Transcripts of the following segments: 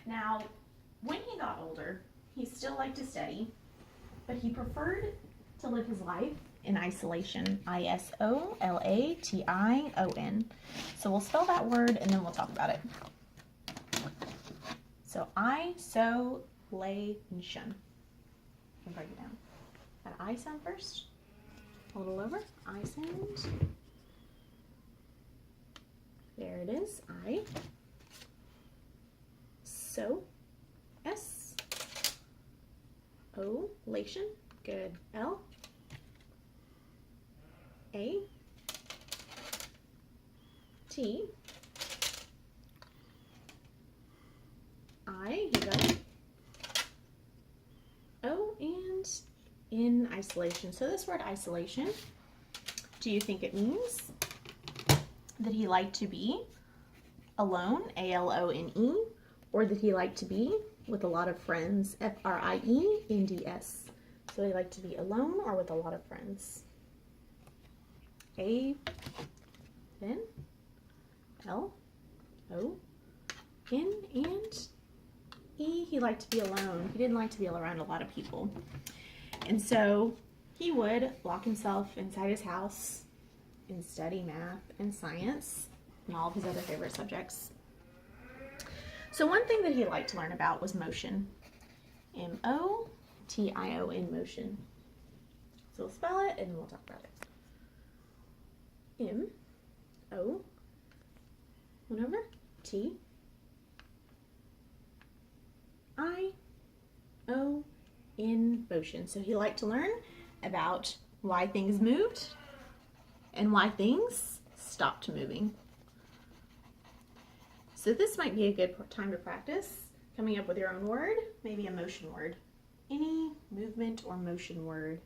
Now, when he got older, he still liked to study, but he preferred to live his life in isolation. I-S-O-L-A-T-I-O-N. So we'll spell that word and then we'll talk about it. So isolation. I'll break it down. That I sound first. A little over. I sound. There it is. I. So. S. O. Lation. Good. L. A. T. I. You got it. O. And in isolation. So this word isolation, do you think it means that he liked to be alone, A-L-O-N-E, or that he liked to be with a lot of friends, F-R-I-E-N-D-S? So he liked to be alone or with a lot of friends. A, N, L, O, N, and E, he liked to be alone. He didn't like to be around a lot of people. And so he would lock himself inside his house and study math and science and all of his other favorite subjects. So one thing that he liked to learn about was motion. M-O-T-I-O-N, motion. So we'll spell it and we'll talk about it. M-O, one over, T, I-O, in motion. So he liked to learn about why things moved and why things stopped moving. So this might be a good time to practice coming up with your own word, maybe a motion word. Any movement or motion word.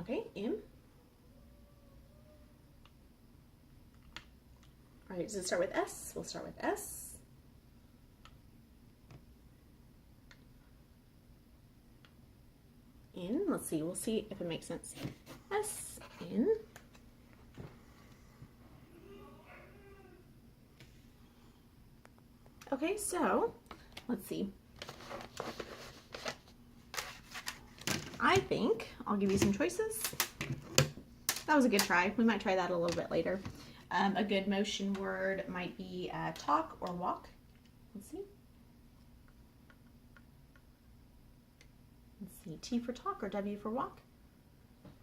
Okay, M. All right, does it start with S? We'll start with S. In, let's see, we'll see if it makes sense. S, in. Okay, so let's see. I think I'll give you some choices. That was a good try. We might try that a little bit later. A good motion word might be talk or walk. Let's see. Let's see, T for talk or W for walk.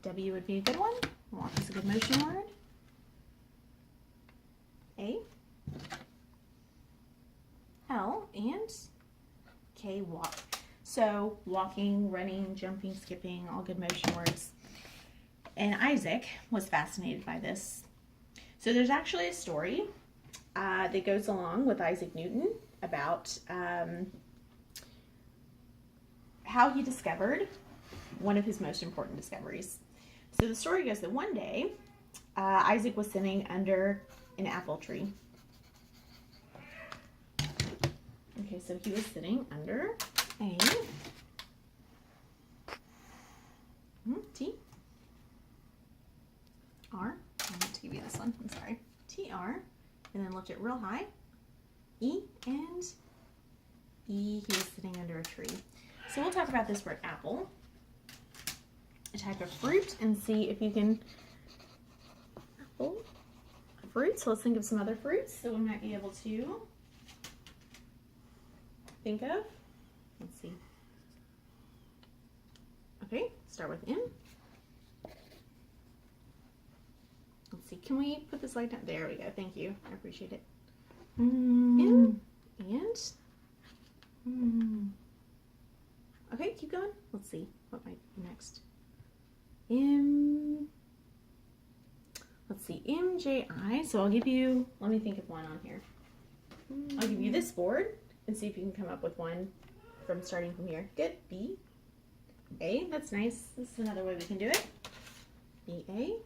W would be a good one. Walk is a good motion word. A. L and K, walk. So walking, running, jumping, skipping, all good motion words. And Isaac was fascinated by this. So there's actually a story that goes along with Isaac Newton about how he discovered one of his most important discoveries. So the story goes that one day, Isaac was sitting under an apple tree. Okay, so he was sitting under a T R. I meant to give you this one. I'm sorry. T R, and then lift it real high. E and E. He was sitting under a tree. So we'll talk about this word apple, a type of fruit, and see if you can apple fruit. So let's think of some other fruits that we might be able to think of. Let's see. Okay, start with M. Let's see, can we put this light down? There we go, thank you, I appreciate it. M and okay, keep going. Let's see, what might be next? M, let's see, M-J-I, so I'll give you, let me think of one on here. I'll give you this board and see if you can come up with one from starting from here. Good. B, A, that's nice. This is another way we can do it. B, A,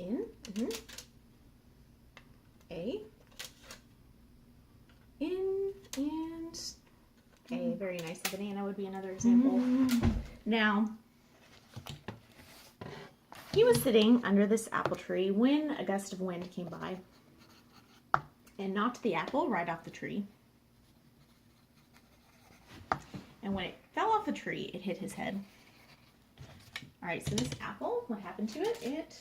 in, A, in, and A. Very nice. A banana would be another example. Now, he was sitting under this apple tree when a gust of wind came by. and knocked the apple right off the tree. And when it fell off the tree, it hit his head. All right, so this apple, what happened to it? It,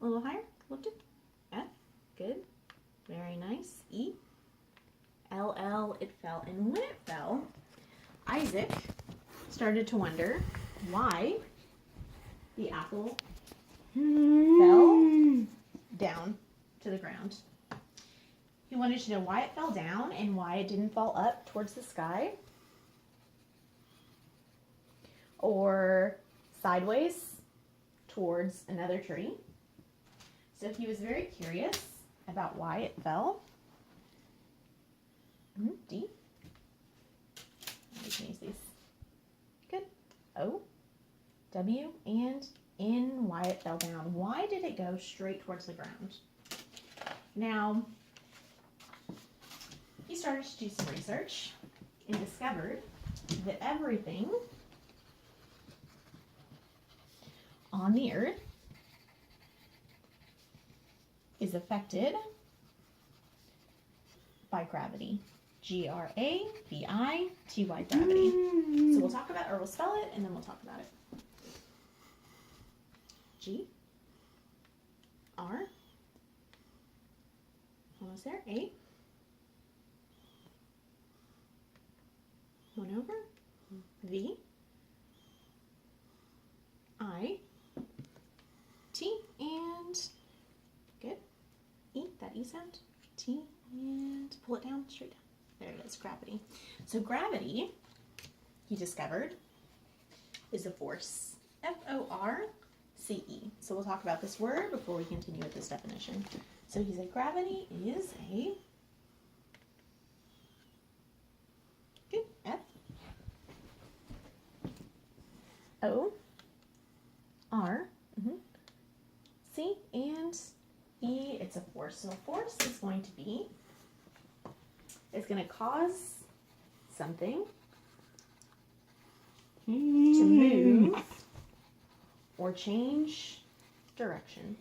a little higher, lift it. F, good, very nice. E, L, L, it fell. And when it fell, Isaac started to wonder why the apple fell down to the ground. He wanted to know why it fell down and why it didn't fall up towards the sky or sideways towards another tree. So he was very curious about why it fell. D. We can use these. Good. O, W, and N, why it fell down. Why did it go straight towards the ground? Now, he started to do some research and discovered that everything on the earth is affected by gravity. Gravity, gravity. So we'll talk about, or we'll spell it, and then we'll talk about it. G, R, almost there, A, 1 over, V, I, T, and good, E, that E sound, T, and pull it down, straight down. There it is, gravity. So gravity, he discovered, is a force. F-O-R-C-E. So we'll talk about this word before we continue with this definition. So he said gravity is a, good, F-O-R-C and E, it's a force. So a force is going to be, it's going to cause something to move or change direction.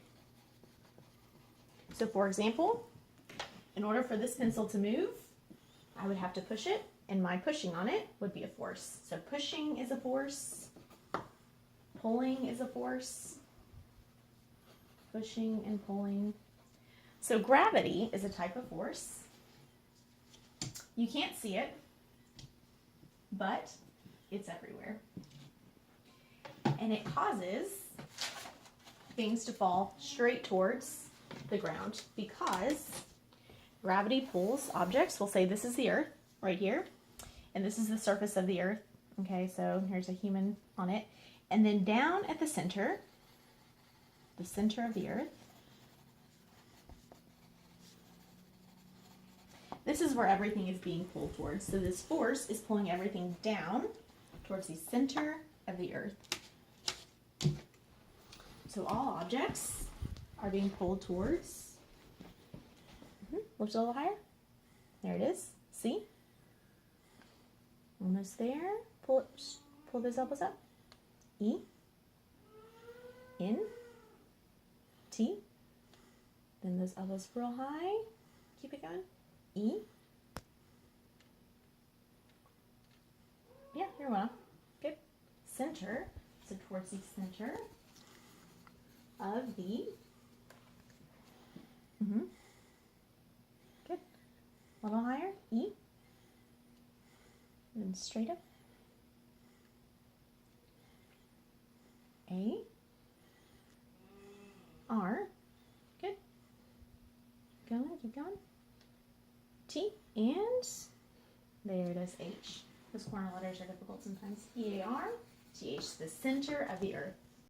So for example, in order for this pencil to move, I would have to push it, and my pushing on it would be a force. So pushing is a force, pulling is a force, pushing and pulling. So gravity is a type of force. You can't see it, but it's everywhere. And it causes things to fall straight towards the ground because gravity pulls objects. We'll say this is the earth right here, and this is the surface of the earth. Okay, so here's a human on it. And then down at the center of the earth, this is where everything is being pulled towards. So this force is pulling everything down towards the center of the earth. So all objects are being pulled towards, lift a little higher. There it is. See? Almost there. Pull those elbows up. E, N, T. Then those elbows real high. Keep it going. E. Yeah, you're well. Good. Center. So towards the center of the. Good. A little higher. E. And then straight up. A. R. Good. Going. Keep going. T, and there it is, H. Those corner letters are difficult sometimes. E-A-R, T-H, the center of the earth.